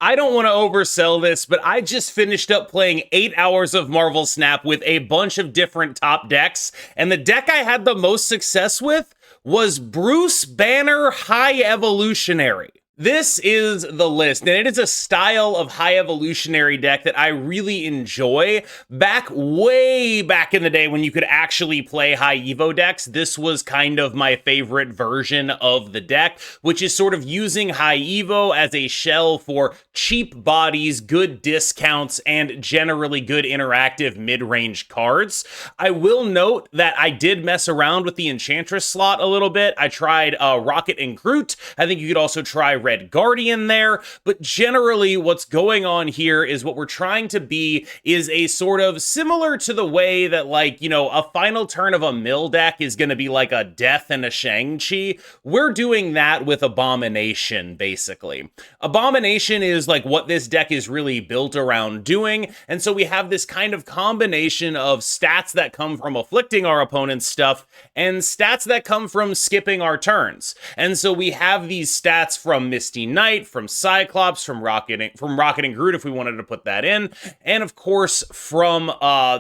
I don't want to oversell this, but I just finished up playing 8 hours of Marvel Snap with a bunch of different top decks, and the deck I had the most success with was Bruce Banner High Evolutionary. This is the list, and it is a style of high evolutionary deck that I really enjoy. Way back in the day when you could actually play high evo decks, this was kind of my favorite version of the deck, which is sort of using high evo as a shell for cheap bodies, good discounts, and generally good interactive mid-range cards. I will note that I did mess around with the Enchantress slot a little bit. I tried Rocket and Groot. I think you could also try Red Guardian there, but generally what's going on here is what we're trying to be is a sort of similar to the way that, like, you know, a final turn of a mill deck is going to be like a Death and a Shang-Chi. We're doing that with Abomination, basically. Abomination is like what this deck is really built around doing, and so we have this kind of combination of stats that come from afflicting our opponent's stuff and stats that come from skipping our turns. And so we have these stats from Misty Knight, from Cyclops, from Rocket and Groot, if we wanted to put that in, and of course from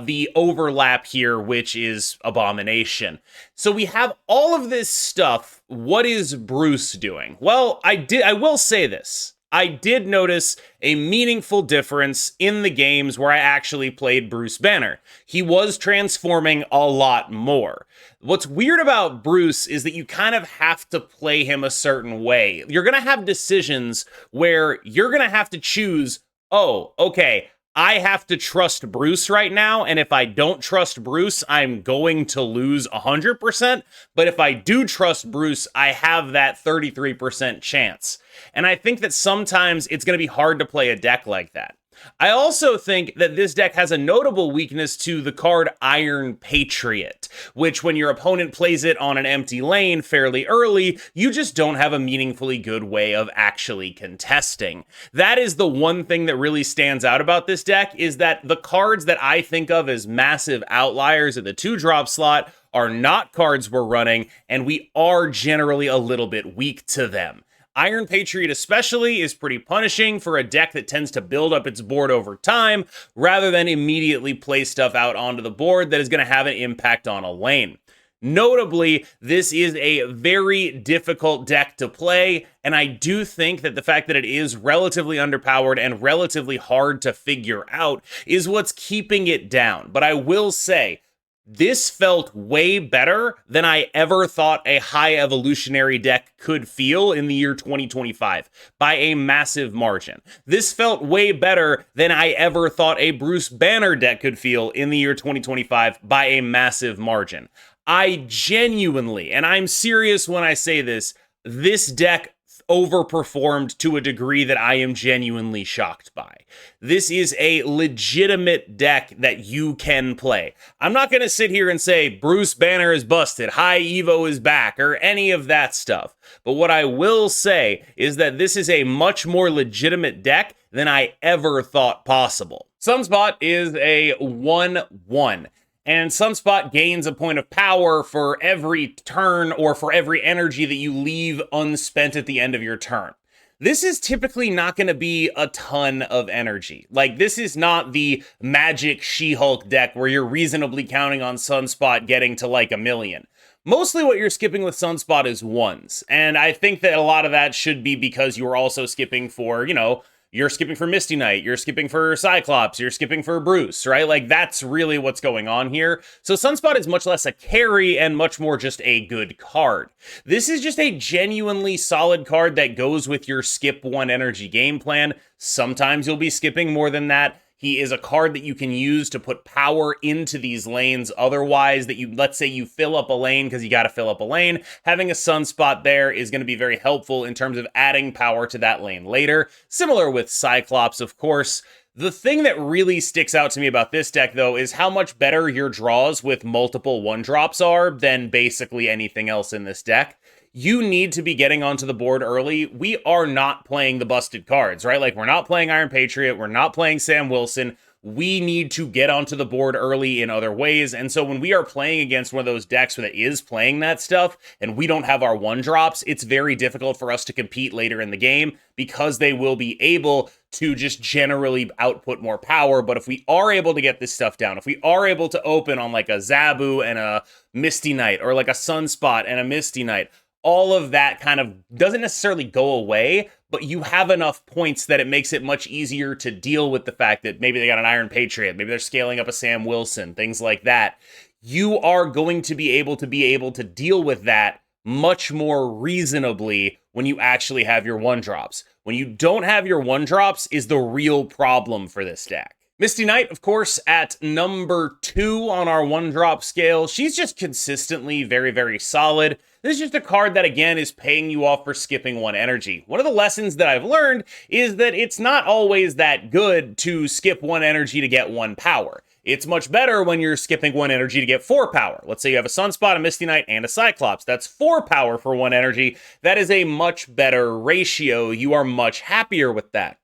the overlap here, which is Abomination. So we have all of this stuff. What is Bruce doing? Well, I will say this. I did notice a meaningful difference in the games where I actually played Bruce Banner. He was transforming a lot more. What's weird about Bruce is that you kind of have to play him a certain way. You're going to have decisions where you're going to have to choose, oh, okay, I have to trust Bruce right now, and if I don't trust Bruce, I'm going to lose 100%, but if I do trust Bruce, I have that 33% chance. And I think that sometimes it's going to be hard to play a deck like that. I also think that this deck has a notable weakness to the card Iron Patriot, which when your opponent plays it on an empty lane fairly early, you just don't have a meaningfully good way of actually contesting. That is the one thing that really stands out about this deck, is that the cards that I think of as massive outliers in the 2-drop slot are not cards we're running, and we are generally a little bit weak to them. Iron Patriot especially is pretty punishing for a deck that tends to build up its board over time rather than immediately play stuff out onto the board that is going to have an impact on a lane. Notably, this is a very difficult deck to play, and I do think that the fact that it is relatively underpowered and relatively hard to figure out is what's keeping it down. But I will say, this felt way better than I ever thought a high evolutionary deck could feel in the year 2025 by a massive margin. This felt way better than I ever thought a Bruce Banner deck could feel in the year 2025 by a massive margin. I genuinely, and I'm serious when I say this deck overperformed to a degree that I am genuinely shocked by. This is a legitimate deck that you can play. I'm not going to sit here and say Bruce Banner is busted, High Evo is back, or any of that stuff. But what I will say is that this is a much more legitimate deck than I ever thought possible. Sunspot is a 1/1. And Sunspot gains a point of power for every turn or for every energy that you leave unspent at the end of your turn. This is typically not going to be a ton of energy. Like, this is not the Magic She-Hulk deck where you're reasonably counting on Sunspot getting to like 1 million. Mostly what you're skipping with Sunspot is 1s. And I think that a lot of that should be because you are also skipping for, you know, you're skipping for Misty Knight, you're skipping for Cyclops, you're skipping for Bruce, right? Like, that's really what's going on here. So Sunspot is much less a carry and much more just a good card. This is just a genuinely solid card that goes with your skip 1 energy game plan. Sometimes you'll be skipping more than that. He is a card that you can use to put power into these lanes. Otherwise, that you, let's say you fill up a lane because you got to fill up a lane. Having a Sunspot there is going to be very helpful in terms of adding power to that lane later. Similar with Cyclops, of course. The thing that really sticks out to me about this deck, though, is how much better your draws with multiple 1-drops are than basically anything else in this deck. You need to be getting onto the board early. We are not playing the busted cards, right? Like, we're not playing Iron Patriot. We're not playing Sam Wilson. we need to get onto the board early in other ways. And so when we are playing against one of those decks that is playing that stuff and we don't have our 1-drops, it's very difficult for us to compete later in the game because they will be able to just generally output more power. But if we are able to get this stuff down, if we are able to open on like a Zabu and a Misty Knight, or like a Sunspot and a Misty Knight, all of that kind of doesn't necessarily go away, but you have enough points that it makes it much easier to deal with the fact that maybe they got an Iron Patriot, maybe they're scaling up a Sam Wilson, things like that. You are going to be able to deal with that much more reasonably when you actually have your 1-drops. When you don't have your 1-drops is the real problem for this deck. Misty Knight, of course, at number 2 on our 1-drop scale. She's just consistently very, very solid. This is just a card that, again, is paying you off for skipping 1 energy. One of the lessons that I've learned is that it's not always that good to skip 1 energy to get 1 power. It's much better when you're skipping 1 energy to get 4 power. Let's say you have a Sunspot, a Misty Knight, and a Cyclops. That's 4 power for 1 energy. That is a much better ratio. You are much happier with that.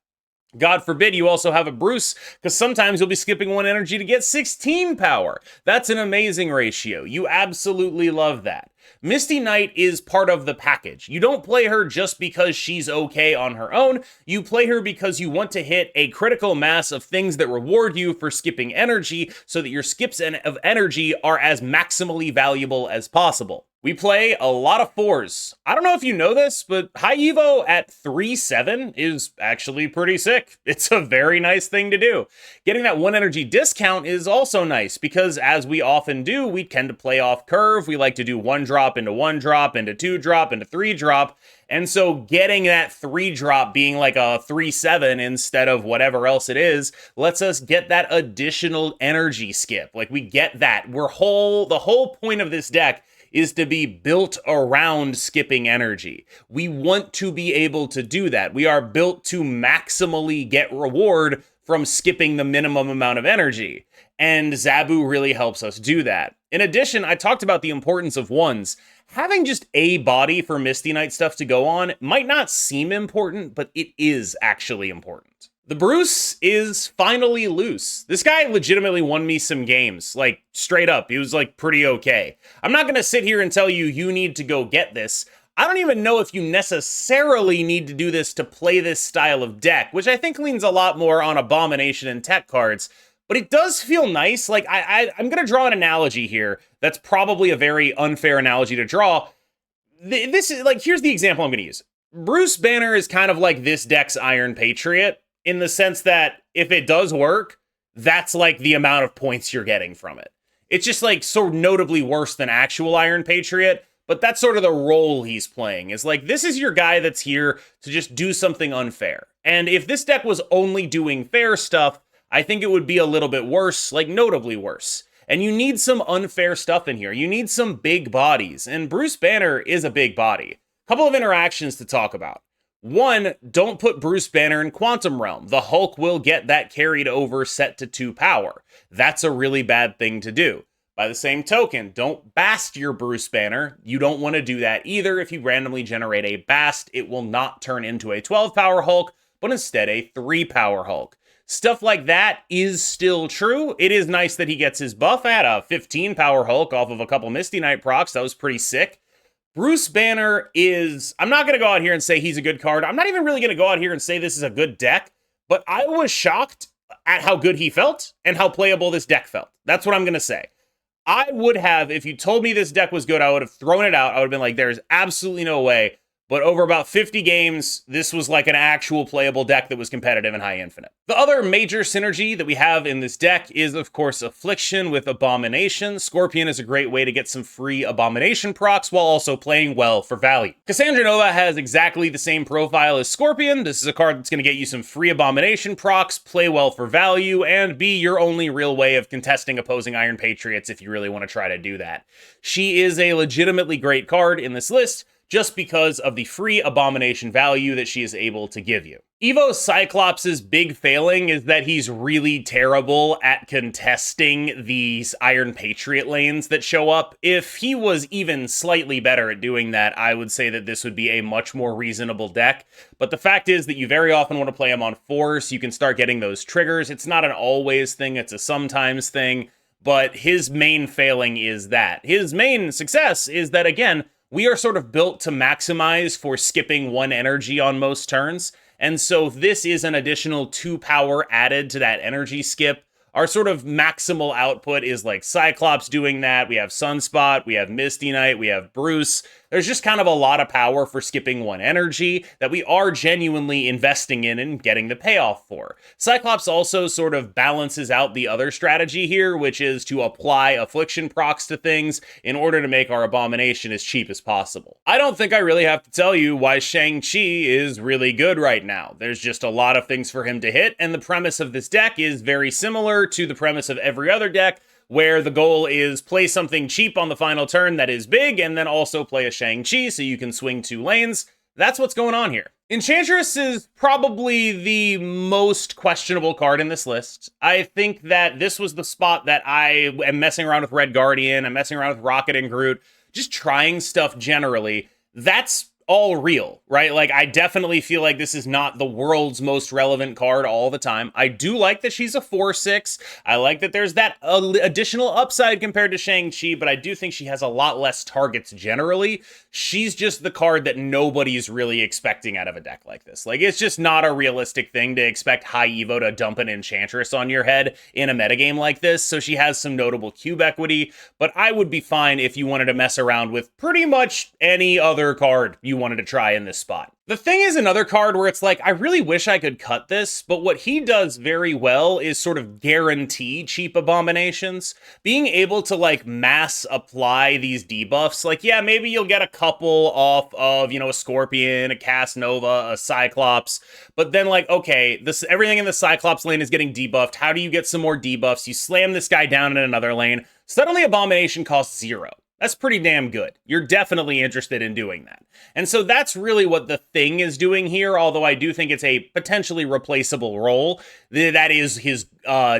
God forbid you also have a Bruce, because sometimes you'll be skipping 1 energy to get 16 power. That's an amazing ratio. You absolutely love that. Misty Knight is part of the package. You don't play her just because she's okay on her own. You play her because you want to hit a critical mass of things that reward you for skipping energy so that your skips of energy are as maximally valuable as possible. We play a lot of 4s. I don't know if you know this, but High Evo at 3-7 is actually pretty sick. It's a very nice thing to do. Getting that 1 energy discount is also nice because, as we often do, we tend to play off curve. We like to do 1-drop into 1-drop into 2-drop into 3-drop. And so getting that 3-drop being like a 3-7 instead of whatever else it is lets us get that additional energy skip. Like, we get that. The whole point of this deck is to be built around skipping energy. We want to be able to do that. We are built to maximally get reward from skipping the minimum amount of energy. And Zabu really helps us do that. In addition, I talked about the importance of 1s. Having just a body for Misty Knight stuff to go on might not seem important, but it is actually important. The Bruce is finally loose. This guy legitimately won me some games, like straight up. He was like pretty okay. I'm not gonna sit here and tell you you need to go get this. I don't even know if you necessarily need to do this to play this style of deck, which I think leans a lot more on Abomination and Tech cards, but it does feel nice. Like, I'm gonna draw an analogy here that's probably a very unfair analogy to draw. This is like, here's the example I'm gonna use. Bruce Banner is kind of like this deck's Iron Patriot, in the sense that if it does work, that's like the amount of points you're getting from it. It's just like so notably worse than actual Iron Patriot, but that's sort of the role he's playing. Is like, this is your guy that's here to just do something unfair. And if this deck was only doing fair stuff, I think it would be a little bit worse, like notably worse. And you need some unfair stuff in here. You need some big bodies, and Bruce Banner is a big body. Couple of interactions to talk about. 1, don't put Bruce Banner in Quantum Realm. The Hulk will get that carried over set to 2 power. That's a really bad thing to do. By the same token, don't bast your Bruce Banner. You don't want to do that either. If you randomly generate a bast, it will not turn into a 12 power Hulk, but instead a 3 power Hulk. Stuff like that is still true. It is nice that he gets his buff at a 15 power Hulk off of a couple Misty Knight procs. That was pretty sick. Bruce Banner is, I'm not going to go out here and say he's a good card. I'm not even really going to go out here and say this is a good deck, but I was shocked at how good he felt and how playable this deck felt. That's what I'm going to say. I would have, if you told me this deck was good, I would have thrown it out. I would have been like, there's absolutely no way. But over about 50 games, this was like an actual playable deck that was competitive in High Infinite. The other major synergy that we have in this deck is, of course, Affliction with Abomination. Scorpion is a great way to get some free Abomination procs while also playing well for value. Cassandra Nova has exactly the same profile as Scorpion. This is a card that's going to get you some free Abomination procs, play well for value, and be your only real way of contesting opposing Iron Patriots if you really want to try to do that. She is a legitimately great card in this list, just because of the free abomination value that she is able to give you. Evo Cyclops' big failing is that he's really terrible at contesting these Iron Patriot lanes that show up. If he was even slightly better at doing that, I would say that this would be a much more reasonable deck. But the fact is that you very often want to play him on Force. You can start getting those triggers. It's not an always thing, it's a sometimes thing. But his main failing is that. His main success is that, again, we are sort of built to maximize for skipping 1 energy on most turns. And so this is an additional 2 power added to that energy skip. Our sort of maximal output is like Cyclops doing that. We have Sunspot, we have Misty Knight, we have Bruce. There's just kind of a lot of power for skipping 1 energy that we are genuinely investing in and getting the payoff for. Cyclops also sort of balances out the other strategy here, which is to apply affliction procs to things in order to make our abomination as cheap as possible. I don't think I really have to tell you why Shang-Chi is really good right now. There's just a lot of things for him to hit, and the premise of this deck is very similar to the premise of every other deck, where the goal is play something cheap on the final turn that is big, and then also play a Shang-Chi so you can swing 2 lanes. That's what's going on here. Enchantress is probably the most questionable card in this list. I think that this was the spot that I am messing around with Red Guardian, I'm messing around with Rocket and Groot, just trying stuff generally. That's all real, right? Like, I definitely feel like this is not the world's most relevant card all the time. I do like that she's a 4/6. I like that there's that additional upside compared to Shang-Chi, but I do think she has a lot less targets generally. She's just the card that nobody's really expecting out of a deck like this. Like, it's just not a realistic thing to expect High Evo to dump an Enchantress on your head in a metagame like this, so she has some notable cube equity, but I would be fine if you wanted to mess around with pretty much any other card you wanted to try in this spot. The thing is another card where it's like, I really wish I could cut this, but what he does very well is sort of guarantee cheap abominations. Being able to like mass apply these debuffs, like, yeah, maybe you'll get a couple off of, a Scorpion, a Cast Nova, a Cyclops, but then like, okay, everything in the Cyclops lane is getting debuffed. How do you get some more debuffs? You slam this guy down in another lane. Suddenly abomination costs 0. That's pretty damn good. You're definitely interested in doing that. And so that's really what the Thing is doing here, although I do think it's a potentially replaceable role. That is his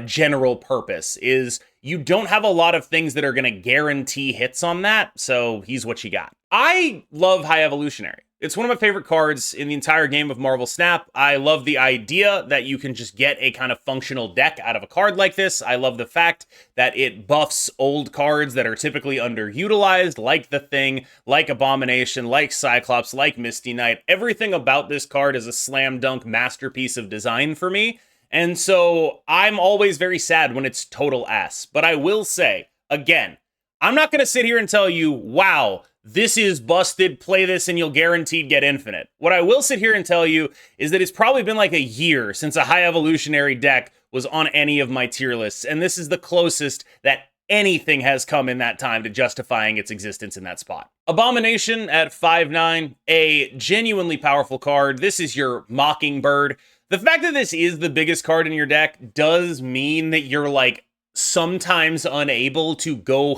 general purpose, is you don't have a lot of things that are going to guarantee hits on that, so he's what you got. I love High Evolutionary. It's one of my favorite cards in the entire game of Marvel Snap. I love the idea that you can just get a kind of functional deck out of a card like this. I love the fact that it buffs old cards that are typically underutilized, like the Thing, like Abomination, like Cyclops, like Misty Knight. Everything about this card is a slam dunk masterpiece of design for me. And so I'm always very sad when it's total ass. But I will say, again, I'm not going to sit here and tell you, wow, this is busted, play this and you'll guaranteed get infinite. What I will sit here and tell you is that it's probably been like a year since a High Evolutionary deck was on any of my tier lists, and this is the closest that anything has come in that time to justifying its existence in that spot. Abomination at 5/9, a genuinely powerful card. This is your Mockingbird. The fact that this is the biggest card in your deck does mean that you're like sometimes unable to go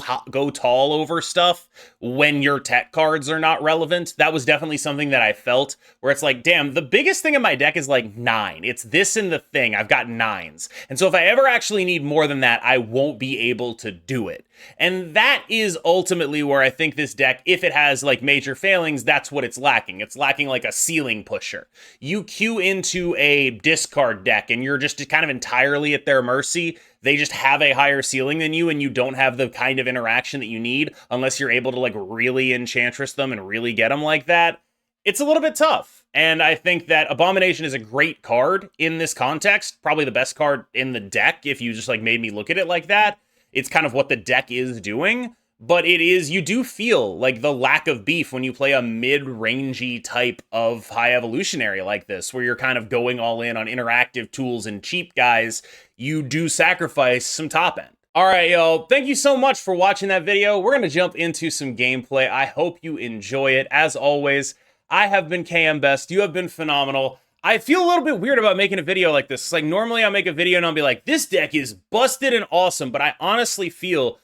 tall over stuff when your tech cards are not relevant. That was definitely something that I felt, where it's like, damn, the biggest thing in my deck is like 9. It's this and the Thing. I've got 9s. And so if I ever actually need more than that, I won't be able to do it. And that is ultimately where I think this deck, if it has like major failings, that's what it's lacking. It's lacking like a ceiling pusher. You queue into a discard deck and you're just kind of entirely at their mercy. They just have a higher ceiling than you, and you don't have the kind of interaction that you need unless you're able to like really Enchantress them and really get them like that. It's a little bit tough. And I think that Abomination is a great card in this context, probably the best card in the deck if you just like made me look at it like that. It's kind of what the deck is doing, but you do feel like the lack of beef when you play a mid-rangey type of High Evolutionary like this, where you're kind of going all in on interactive tools and cheap guys. You do sacrifice some top end. All right, yo, thank you so much for watching that video. We're going to jump into some gameplay. I hope you enjoy it. As always, I have been KMBest. You have been phenomenal. I feel a little bit weird about making a video like this. Like, normally I'll make a video and I'll be like, this deck is busted and awesome, but I honestly feel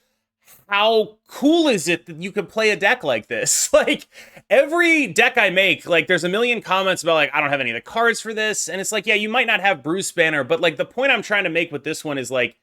how cool is it that you could play a deck like this? Like, every deck I make, like, there's a million comments about, like, I don't have any of the cards for this. And it's like, yeah, you might not have Bruce Banner, but, like, the point I'm trying to make with this one is, like,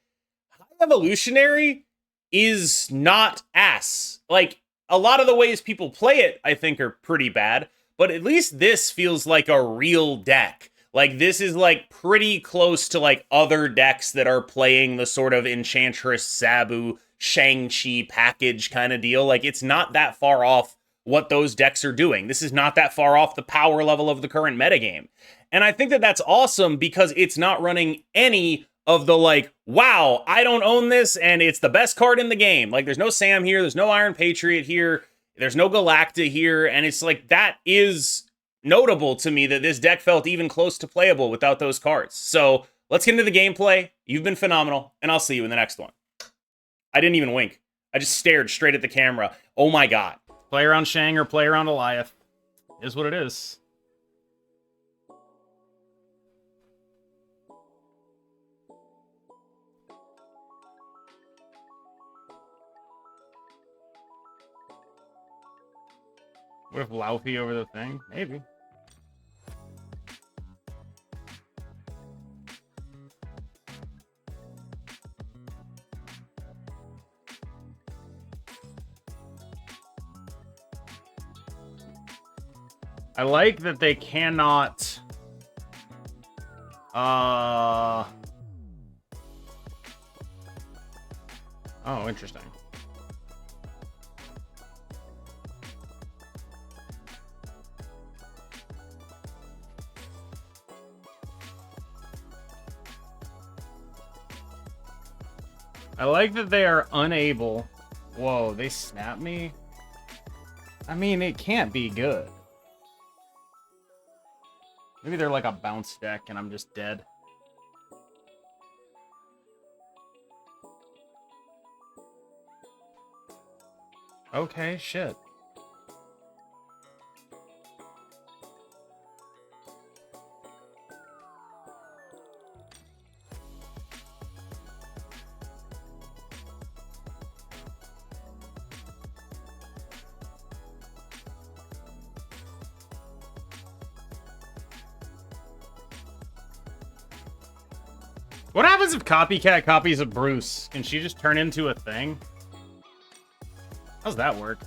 High Evolutionary is not ass. Like, a lot of the ways people play it, I think, are pretty bad. But at least this feels like a real deck. Like, this is, like, pretty close to, like, other decks that are playing the sort of Enchantress, Sabu, Shang-Chi package kind of deal. Like, it's not that far off what those decks are doing. This is not that far off the power level of the current metagame. And I think that that's awesome because it's not running any of the, like, wow, I don't own this and it's the best card in the game. Like, there's no Sam here, there's no Iron Patriot here, there's no Galacta here, and it's like, that is notable to me that this deck felt even close to playable without those cards. So let's get into the gameplay. You've been phenomenal, and I'll see you in the next one. I didn't even wink. I just stared straight at the camera. Oh my god. Play around Shang or play around Eliath. Is what it is. What if Laufey over the thing? Maybe. I like that they cannot... Oh, interesting. I like that they are unable... Whoa, they snap me? I mean, it can't be good. Maybe they're like a bounce deck and I'm just dead. Okay, shit. What happens if Copycat copies a Bruce? Can she just turn into a thing? How's that work?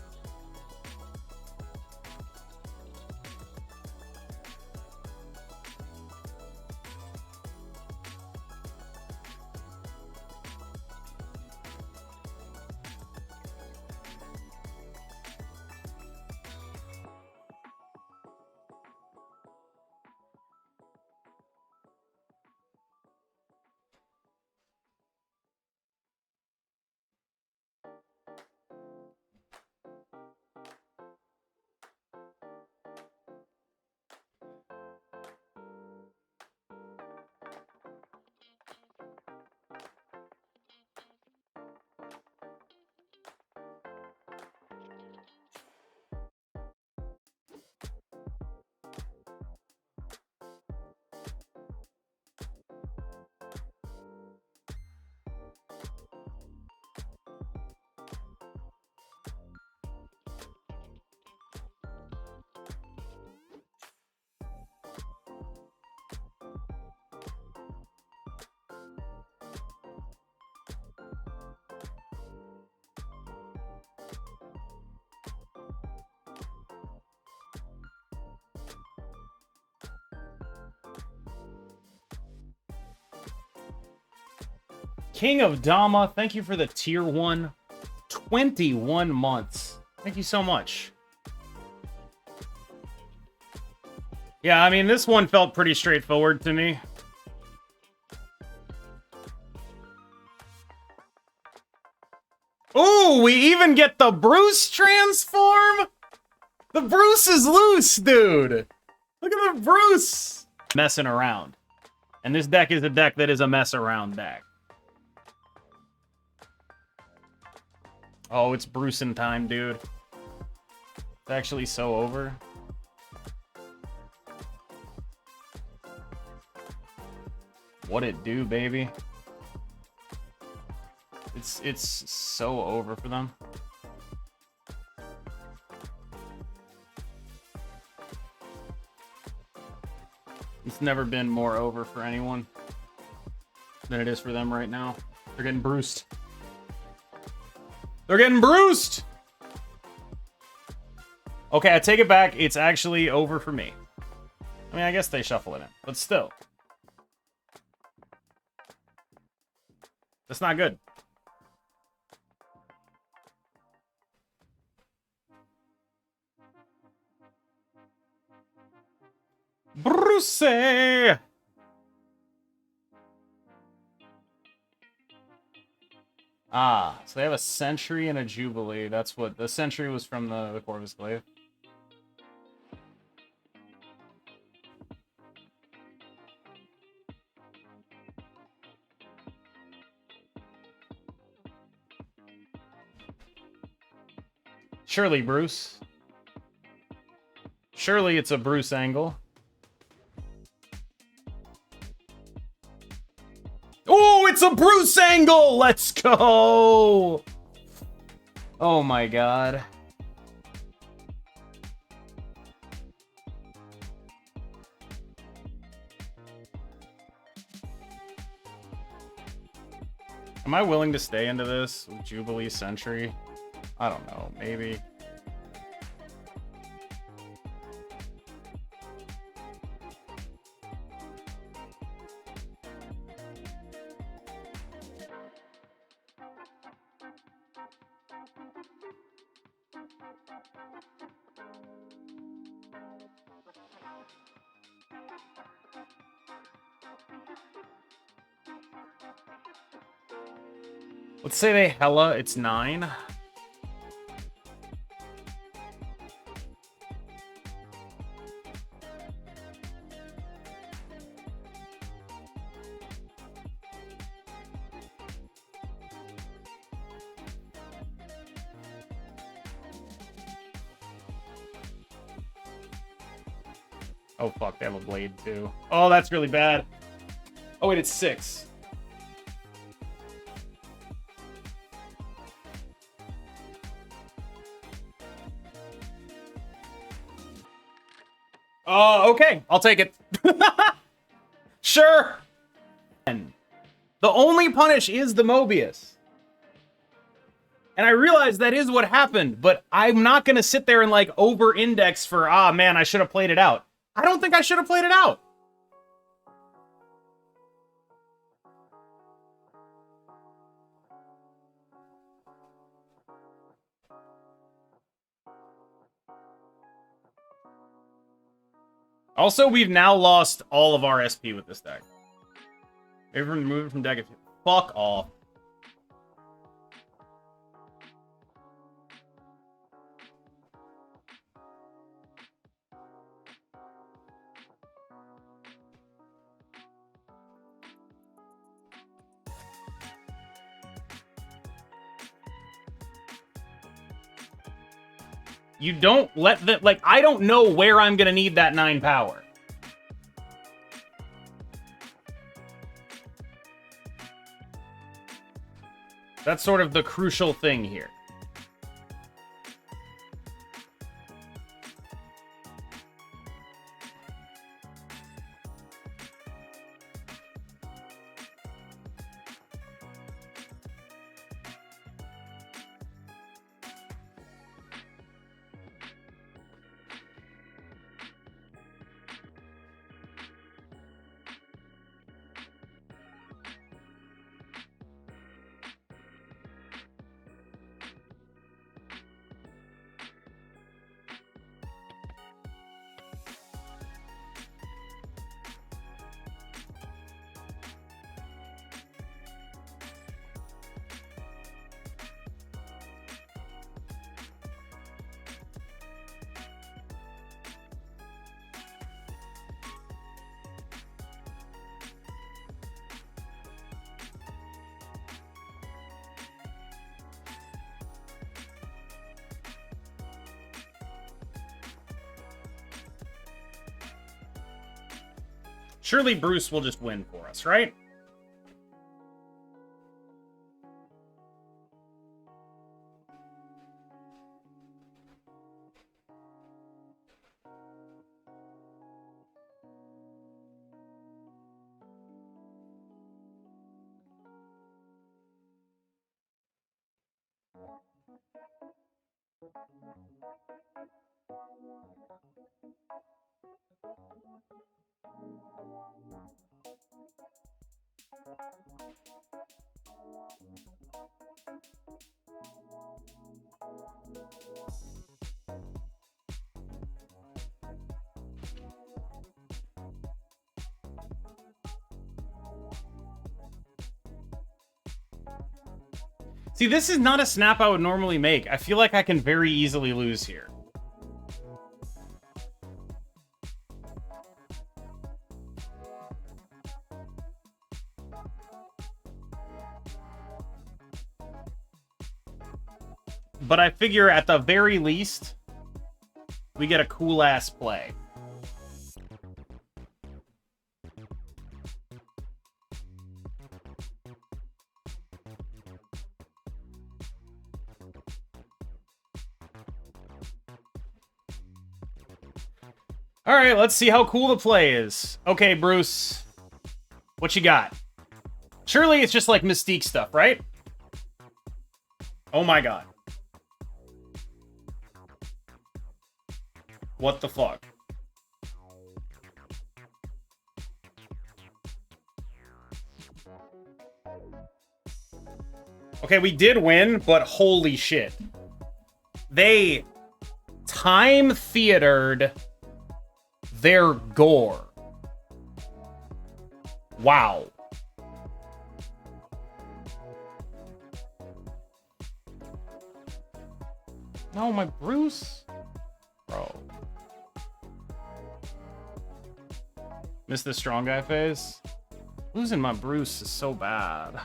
King of Dama, thank you for the tier 1. 21 months. Thank you so much. Yeah, I mean, this one felt pretty straightforward to me. Ooh, we even get the Bruce transform? The Bruce is loose, dude. Look at the Bruce. Messing around. And this deck is a deck that is a mess around deck. Oh, it's Bruce in time, dude. It's actually so over. What it do, baby? It's so over for them. It's never been more over for anyone than it is for them right now. They're getting bruised. They're getting bruised! Okay, I take it back. It's actually over for me. I mean, I guess they shuffle it in, but still. That's not good. Bruce! Ah, so they have a Sentry and a Jubilee. That's what... The Sentry was from the Corvus Glaive. Surely, Bruce. Surely it's a Bruce angle. Oh, it's a Bruce angle! Let's go! Oh my god. Am I willing to stay into this with Jubilee Sentry? I don't know, maybe. Let's say they hella, it's 9. Oh fuck, they have a blade too. Oh, that's really bad. Oh wait, it's 6. Okay, I'll take it. Sure. And the only punish is the Mobius. And I realize that is what happened, but I'm not going to sit there and like over-index for, man, I should have played it out. I don't think I should have played it out. Also, we've now lost all of our SP with this deck. Maybe remove it from deck if you... Fuck off. You don't let the... Like, I don't know where I'm gonna need that 9 power. That's sort of the crucial thing here. Surely Bruce will just win for us, right? See, this is not a snap I would normally make. I feel like I can very easily lose here. But I figure at the very least, we get a cool-ass play. All right, let's see how cool the play is. Okay, Bruce, what you got? Surely it's just like Mystique stuff, right? Oh my god. What the fuck? Okay, we did win, but holy shit. They time theatered their gore. Wow. No, my Bruce. Bro. Missed the strong guy phase. Losing my Bruce is so bad.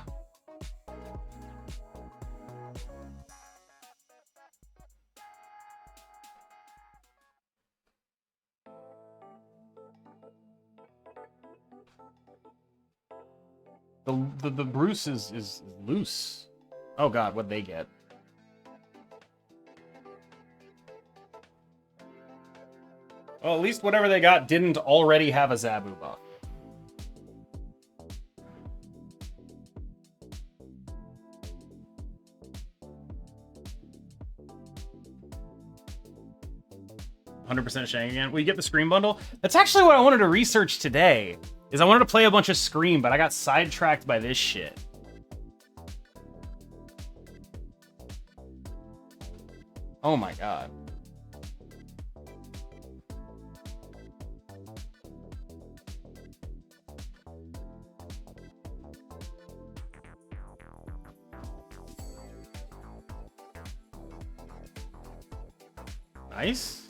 The Bruce is loose. Oh god, what'd they get? Well, at least whatever they got didn't already have a Zabu buff. %, Shang again. Will you get the Scream bundle? That's actually what I wanted to research today. Is I wanted to play a bunch of Scream, but I got sidetracked by this shit. Oh my god. Nice.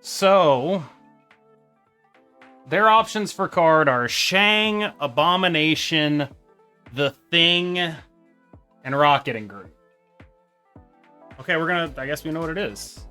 So, their options for card are Shang, Abomination, The Thing, and Rocket and Groot. Okay, I guess we know what it is.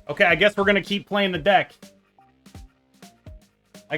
Okay, I guess we're gonna keep playing the deck.